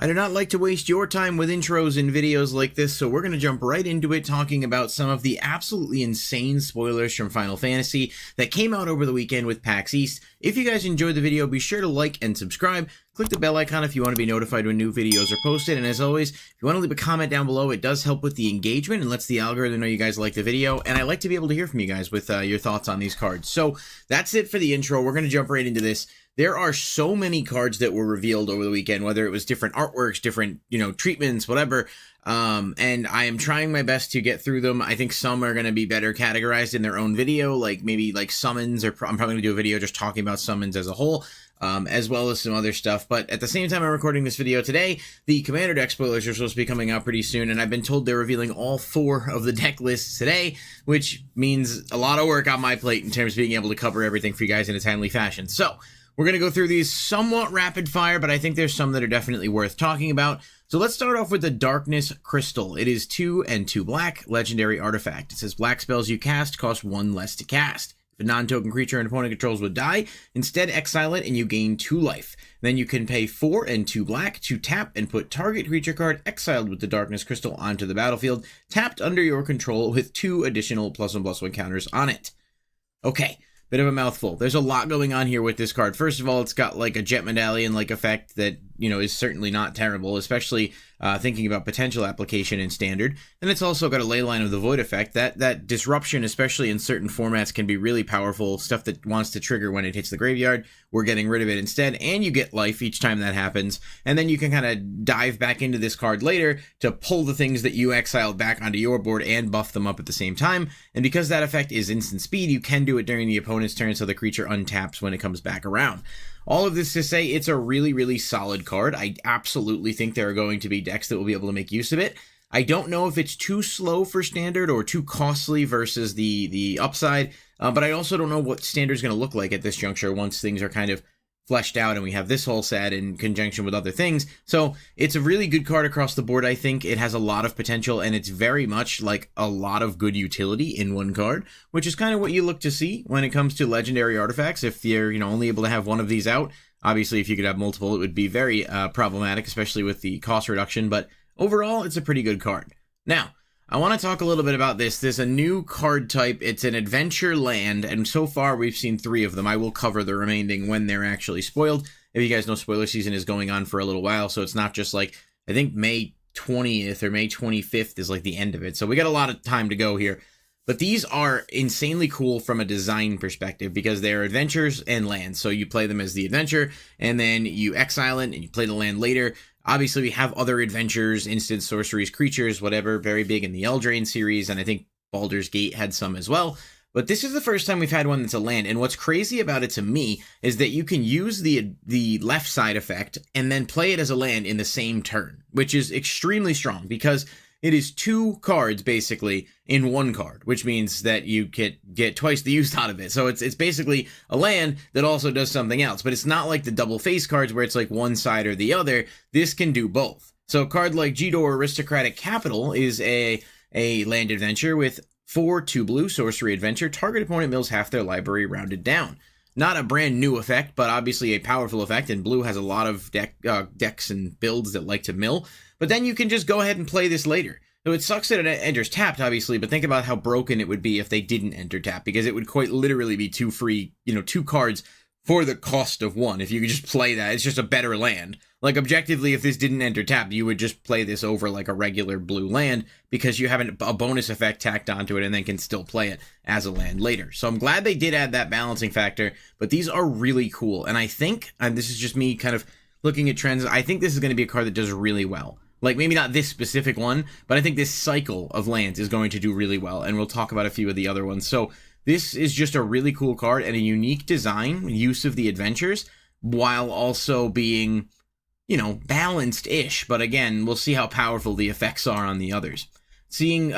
I do not like to waste your time with intros and videos like this, so we're going to jump right into it talking about some of the absolutely insane spoilers from Final Fantasy that came out over the weekend with PAX East. If you guys enjoyed the video, be sure to like and subscribe. Click the bell icon if you want to be notified when new videos are posted, and as always, if you want to leave a comment down below, it does help with the engagement and lets the algorithm know you guys like the video, and I like to be able to hear from you guys with your thoughts on these cards. So that's it for the intro. We're going to jump right into this. There are so many cards that were revealed over the weekend, whether it was different artworks, different, treatments, whatever. And I am trying my best to get through them. I think some are going to be better categorized in their own video, like maybe like summons, or I'm probably going to do a video just talking about summons as a whole, as well as some other stuff. But at the same time I'm recording this video today, the Commander deck spoilers are supposed to be coming out pretty soon, and I've been told they're revealing all 4 of the deck lists today, which means a lot of work on my plate in terms of being able to cover everything for you guys in a timely fashion. So we're going to go through these somewhat rapid fire, but I think there's some that are definitely worth talking about. So let's start off with the Darkness Crystal. It is 2 and 2 black, legendary artifact. It says black spells you cast cost 1 less to cast. If a non-token creature an opponent controls would die, instead exile it and you gain 2 life. Then you can pay 4 and 2 black to tap and put target creature card exiled with the Darkness Crystal onto the battlefield, tapped under your control with 2 additional +1/+1 counters on it. Okay. Bit of a mouthful. There's a lot going on here with this card. First of all, it's got like a Jet Medallion-like effect that, is certainly not terrible, especially thinking about potential application in Standard. And it's also got a Leyline of the Void effect. That disruption, especially in certain formats, can be really powerful. Stuff that wants to trigger when it hits the graveyard, we're getting rid of it instead, and you get life each time that happens. And then you can kind of dive back into this card later to pull the things that you exiled back onto your board and buff them up at the same time. And because that effect is instant speed, you can do it during the opponent's turn, so the creature untaps when it comes back around. All of this to say, it's a really, really solid card. I absolutely think there are going to be decks that will be able to make use of it. I don't know if it's too slow for Standard or too costly versus the upside, but I also don't know what Standard's going to look like at this juncture once things are kind of fleshed out and we have this whole set in conjunction with other things. So it's a really good card across the board. I think it has a lot of potential, and it's very much like a lot of good utility in one card, which is kind of what you look to see when it comes to legendary artifacts. If you're only able to have one of these out, obviously if you could have multiple, it would be very problematic, especially with the cost reduction, but overall it's a pretty good card. Now, I want to talk a little bit about this. There's a new card type. It's an adventure land, and so far we've seen 3 of them. I will cover the remaining when they're actually spoiled. If you guys know, spoiler season is going on for a little while, so it's not just like, I think May 20th or May 25th is like the end of it. So we got a lot of time to go here. But these are insanely cool from a design perspective because they're adventures and lands. So you play them as the adventure, and then you exile it and you play the land later. Obviously, we have other adventures, instant sorceries, creatures, whatever, very big in the Eldraine series, and I think Baldur's Gate had some as well. But this is the first time we've had one that's a land, and what's crazy about it to me is that you can use the left side effect and then play it as a land in the same turn, which is extremely strong because it is 2 cards basically in 1 card, which means that you get twice the use out of it. So it's basically a land that also does something else, but it's not like the double face cards where it's like one side or the other. This can do both. So a card like Jidor Aristocratic Capital is a land adventure with 4 2 blue sorcery adventure. Target opponent mills half their library rounded down. Not a brand new effect, but obviously a powerful effect, and blue has a lot of decks and builds that like to mill. But then you can just go ahead and play this later. So it sucks that it enters tapped, obviously, but think about how broken it would be if they didn't enter tap, because it would quite literally be 2 free, 2 cards for the cost of 1. If you could just play that, it's just a better land. Like, objectively, if this didn't enter tap, you would just play this over like a regular blue land because you have a bonus effect tacked onto it and then can still play it as a land later. So I'm glad they did add that balancing factor, but these are really cool. And I think, and this is just me kind of looking at trends, I think this is going to be a card that does really well. Like, maybe not this specific one, but I think this cycle of lands is going to do really well, and we'll talk about a few of the other ones. So this is just a really cool card and a unique design, use of the adventures, while also being, balanced-ish. But again, we'll see how powerful the effects are on the others. Speaking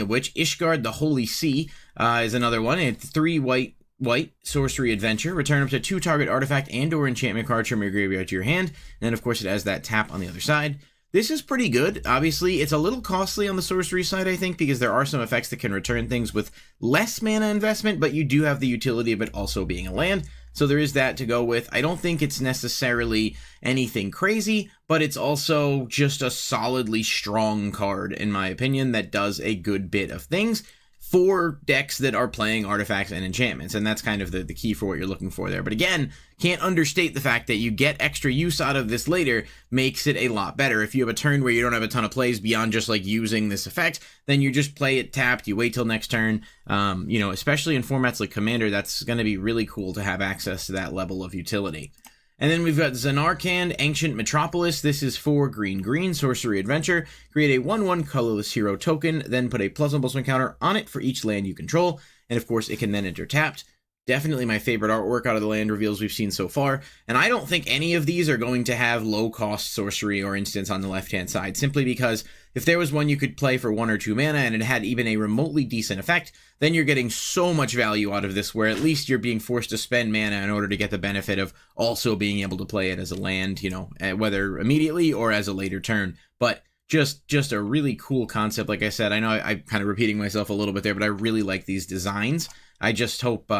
of which, Ishgard the Holy Sea is another one. It's 3 white sorcery adventure. Return up to 2 target artifact and or enchantment cards from your graveyard to your hand. And then, of course, it has that tap on the other side. This is pretty good. Obviously, it's a little costly on the sorcery side, I think, because there are some effects that can return things with less mana investment, but you do have the utility of it also being a land. So there is that to go with. I don't think it's necessarily anything crazy, but it's also just a solidly strong card, in my opinion, that does a good bit of things for decks that are playing artifacts and enchantments, and that's kind of the key for what you're looking for there. But again, can't understate the fact that you get extra use out of this later makes it a lot better. If you have a turn where you don't have a ton of plays beyond just like using this effect, then you just play it tapped, you wait till next turn. You know, especially in formats like Commander, that's going to be really cool to have access to that level of utility. And then we've got Zenarand, Ancient Metropolis. This is 4 green, Sorcery Adventure. Create a 1/1 colorless hero token, then put a +1/+1 counter on it for each land you control. And of course, it can then enter tapped. Definitely my favorite artwork out of the land reveals we've seen so far. And I don't think any of these are going to have low-cost sorcery or instants on the left-hand side, simply because if there was one you could play for 1 or 2 mana and it had even a remotely decent effect, then you're getting so much value out of this, where at least you're being forced to spend mana in order to get the benefit of also being able to play it as a land, you know, whether immediately or as a later turn. But just a really cool concept. Like I said, I know I'm kind of repeating myself a little bit there, but I really like these designs. I just hope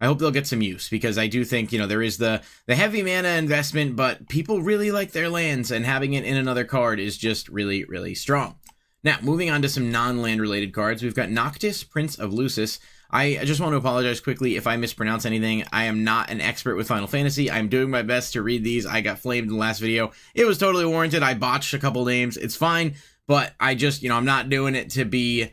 I hope they'll get some use, because I do think, you know, there is the heavy mana investment, but people really like their lands, and having it in another card is just really, really strong. Now, moving on to some non-land related cards, we've got Noctis, Prince of Lucus. I just want to apologize quickly if I mispronounce anything. I am not an expert with Final Fantasy. I'm doing my best to read these. I got flamed in the last video. It was totally warranted. I botched a couple names. It's fine, but I just, you know, I'm not doing it to be...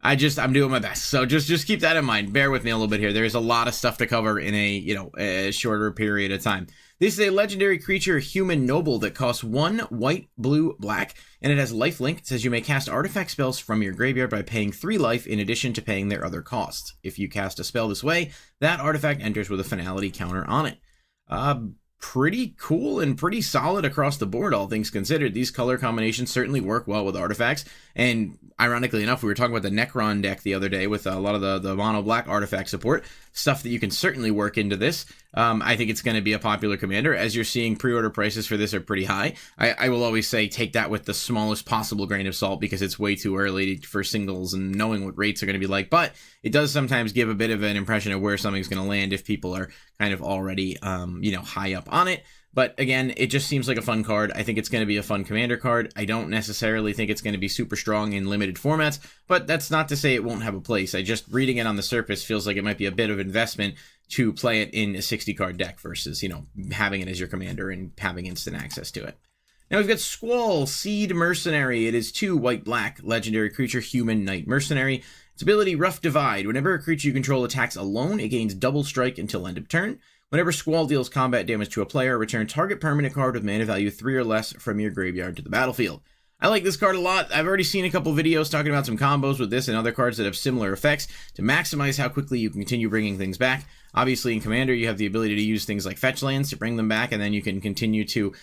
I'm doing my best. So just keep that in mind. Bear with me a little bit here. There's a lot of stuff to cover in a shorter period of time. This is a legendary creature, Human Noble, that costs 1 white, blue, black, and it has lifelink. It says you may cast artifact spells from your graveyard by paying 3 life in addition to paying their other costs. If you cast a spell this way, that artifact enters with a finality counter on it. Pretty cool and pretty solid across the board, all things considered. These color combinations certainly work well with artifacts, and ironically enough, we were talking about the Necron deck the other day with a lot of the mono black artifact support, stuff that you can certainly work into this. I think it's going to be a popular commander. As you're seeing, pre-order prices for this are pretty high. I will always say take that with the smallest possible grain of salt, because it's way too early for singles and knowing what rates are going to be like, but it does sometimes give a bit of an impression of where something's going to land if people are kind of already high up on it. But again, it just seems like a fun card. I think it's going to be a fun commander card. I don't necessarily think it's going to be super strong in limited formats, but that's not to say it won't have a place. Just reading it on the surface feels like it might be a bit of investment to play it in a 60-card deck versus, having it as your commander and having instant access to it. Now we've got Squall Seed Mercenary. It is 2 white-black, legendary creature, human knight mercenary. Its ability, Rough Divide. Whenever a creature you control attacks alone, it gains double strike until end of turn. Whenever Squall deals combat damage to a player, return target permanent card with mana value 3 or less from your graveyard to the battlefield. I like this card a lot. I've already seen a couple videos talking about some combos with this and other cards that have similar effects to maximize how quickly you can continue bringing things back. Obviously, in Commander, you have the ability to use things like fetch lands to bring them back, and then you can continue to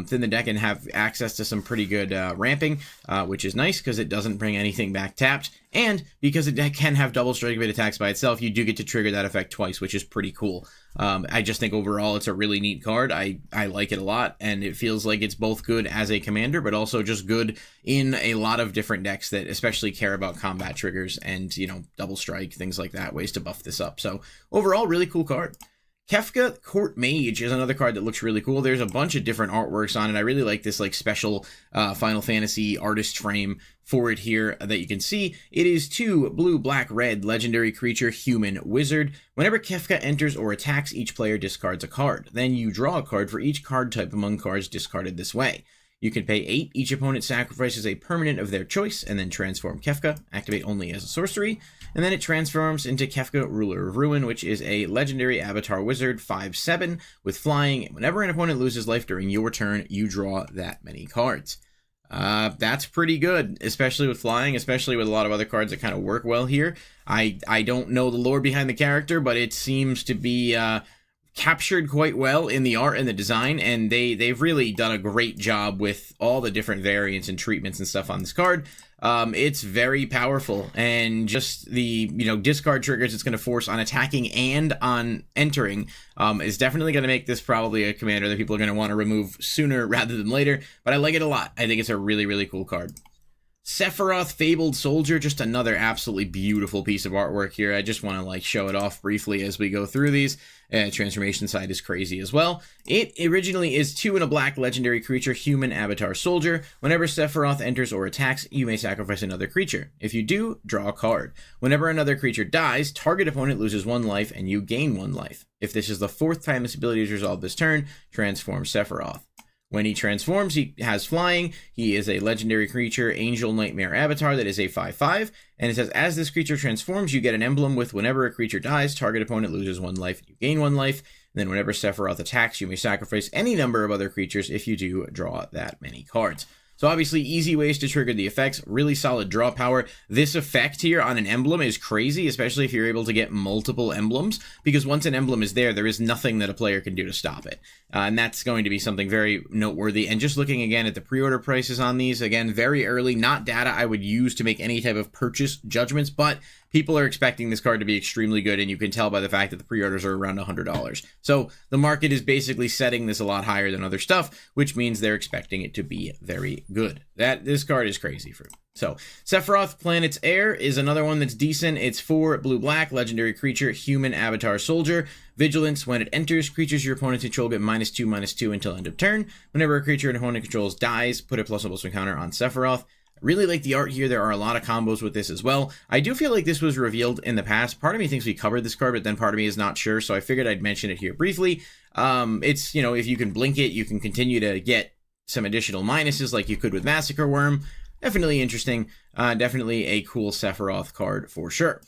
thin the deck and have access to some pretty good ramping, which is nice because it doesn't bring anything back tapped. And because it can have double strike rate attacks by itself, you do get to trigger that effect twice, which is pretty cool. I just think overall it's a really neat card. I like it a lot, and it feels like it's both good as a commander, but also just good in a lot of different decks that especially care about combat triggers and, double strike, things like that, ways to buff this up. So overall, really cool card. Kefka Court Mage is another card that looks really cool. There's a bunch of different artworks on it. I really like this special Final Fantasy artist frame for it here that you can see. It is 2 blue, black, red, legendary creature, human wizard. Whenever Kefka enters or attacks, each player discards a card. Then you draw a card for each card type among cards discarded this way. You can pay 8. Each opponent sacrifices a permanent of their choice and then transform Kefka. Activate only as a sorcery. And then it transforms into Kefka, Ruler of Ruin, which is a legendary avatar wizard, 5/7, with flying. Whenever an opponent loses life during your turn, you draw that many cards. That's pretty good, especially with flying, especially with a lot of other cards that kind of work well here. I don't know the lore behind the character, but it seems to be captured quite well in the art and the design, and they've really done a great job with all the different variants and treatments and stuff on this card. It's very powerful, and just the discard triggers it's going to force on attacking and on entering is definitely going to make this probably a commander that people are going to want to remove sooner rather than later, but I like it a lot. I think it's a really, really cool card. Sepharoth Fabled Soldier, just another absolutely beautiful piece of artwork here. I just want to like show it off briefly as we go through these. Transformation side is crazy as well. It originally is 2 and a black legendary creature, human avatar soldier. Whenever Sepharoth enters or attacks, you may sacrifice another creature. If you do, draw a card. Whenever another creature dies, target opponent loses 1 life and you gain 1 life. If this is the 4th time this ability is resolved this turn, transform Sepharoth. When he transforms, he has flying. He is a legendary creature, Angel Nightmare Avatar, that is a 5/5. And it says, as this creature transforms, you get an emblem with whenever a creature dies, target opponent loses 1 life, and you gain 1 life. And then whenever Sepharoth attacks, you may sacrifice any number of other creatures. If you do, draw that many cards. So obviously, easy ways to trigger the effects, really solid draw power. This effect here on an emblem is crazy, especially if you're able to get multiple emblems, because once an emblem is there, there is nothing that a player can do to stop it. And that's going to be something very noteworthy. And just looking again at the pre-order prices on these, again, very early, not data I would use to make any type of purchase judgments, but people are expecting this card to be extremely good, and you can tell by the fact that the pre-orders are around $100. So the market is basically setting this a lot higher than other stuff, which means they're expecting it to be very good. This card is crazy for me. So Sepharoth Planet's Heir is another one that's decent. It's 4 blue-black, legendary creature, human avatar soldier. Vigilance, when it enters, creatures your opponent control get -2/-2 until end of turn. Whenever a creature an opponent controls dies, put a +1/+1 counter on Sepharoth. Really like the art here. There are a lot of combos with this as well. I do feel like this was revealed in the past. Part of me thinks we covered this card, but then part of me is not sure, so I figured I'd mention it here briefly. It's, you know, if you can blink it, you can continue to get some additional minuses like you could with Massacre Worm. Definitely interesting. Definitely a cool Sepharoth card for sure.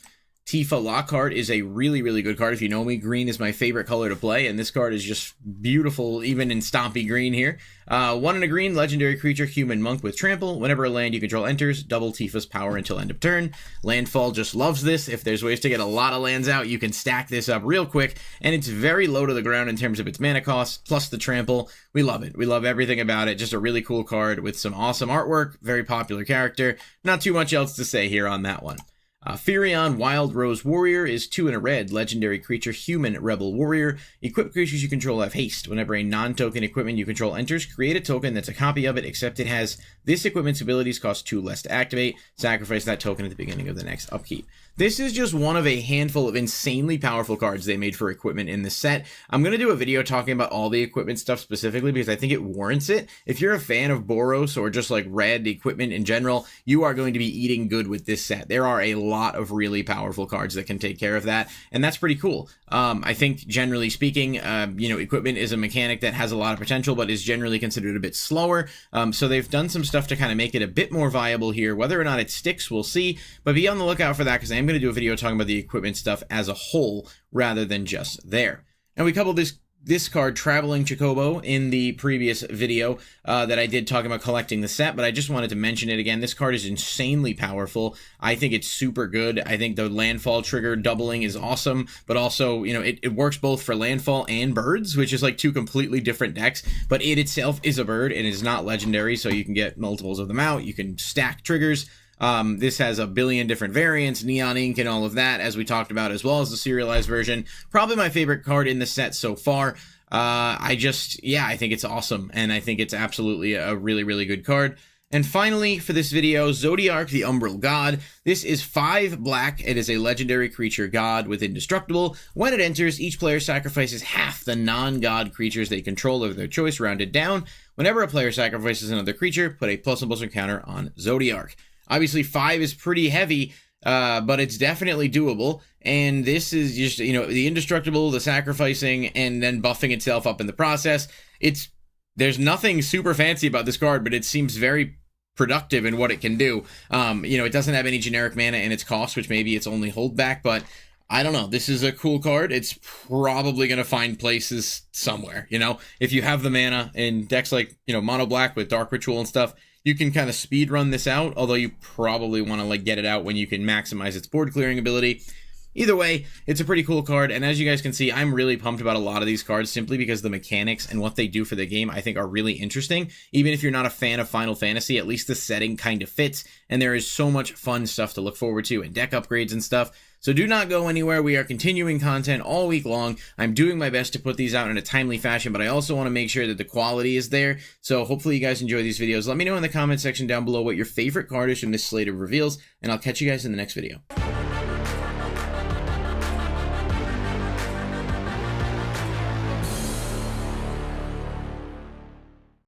Tifa Lockard is a really, really good card. If you know me, green is my favorite color to play, and this card is just beautiful, even in stompy green here. 1 and a green, legendary creature, human monk with trample. Whenever a land you control enters, double Tifa's power until end of turn. Landfall just loves this. If there's ways to get a lot of lands out, you can stack this up real quick, and it's very low to the ground in terms of its mana cost, plus the trample. We love it. We love everything about it. Just a really cool card with some awesome artwork, very popular character. Not too much else to say here on that one. Furion Wild Rose Warrior is 2 and a red, legendary creature, human rebel warrior. Equipped creatures you control have haste. Whenever a non-token equipment you control enters, create a token that's a copy of it, except it has this equipment's abilities cost 2 less to activate. Sacrifice that token at the beginning of the next upkeep. This is just one of a handful of insanely powerful cards they made for equipment in this set. I'm going to do a video talking about all the equipment stuff specifically because I think it warrants it. If you're a fan of Boros or just like red equipment in general, you are going to be eating good with this set. There are a lot of really powerful cards that can take care of that, and that's pretty cool. I think generally speaking, equipment is a mechanic that has a lot of potential, but is generally considered a bit slower. So they've done some stuff to kind of make it a bit more viable here. Whether or not it sticks, we'll see, but be on the lookout for that because I am going to do a video talking about the equipment stuff as a whole rather than just there. And we coupled this card, Traveling Chocobo, in the previous video that I did talking about collecting the set, but I just wanted to mention it again. This card is insanely powerful. I think it's super good. I think the landfall trigger doubling is awesome, but also, it works both for landfall and birds, which is like 2 completely different decks, but it itself is a bird and is not legendary, so you can get multiples of them out. You can stack triggers. This has a billion different variants, neon ink and all of that, as we talked about, as well as the serialized version. Probably my favorite card in the set so far. I think it's awesome, and I think it's absolutely a really, really good card. And finally, for this video, Zodiac the Umbreal God. This is 5 black. It is a legendary creature god with indestructible. When it enters, each player sacrifices half the non-god creatures they control of their choice, rounded down. Whenever a player sacrifices another creature, put a +1/+1 counter on Zodiac. Obviously, 5 is pretty heavy, but it's definitely doable. And this is just, the indestructible, the sacrificing, and then buffing itself up in the process. There's nothing super fancy about this card, but it seems very productive in what it can do. It doesn't have any generic mana in its cost, which maybe its only holdback, but I don't know. This is a cool card. It's probably going to find places somewhere, If you have the mana in decks like, Mono Black with Dark Ritual and stuff, you can kind of speed run this out, although you probably want to get it out when you can maximize its board clearing ability. Either way, it's a pretty cool card, and as you guys can see, I'm really pumped about a lot of these cards simply because the mechanics and what they do for the game I think are really interesting. Even if you're not a fan of Final Fantasy, at least the setting kind of fits, and there is so much fun stuff to look forward to and deck upgrades and stuff. So do not go anywhere. We are continuing content all week long. I'm doing my best to put these out in a timely fashion, but I also want to make sure that the quality is there. So hopefully you guys enjoy these videos. Let me know in the comment section down below what your favorite card is from this slate of reveals, and I'll catch you guys in the next video.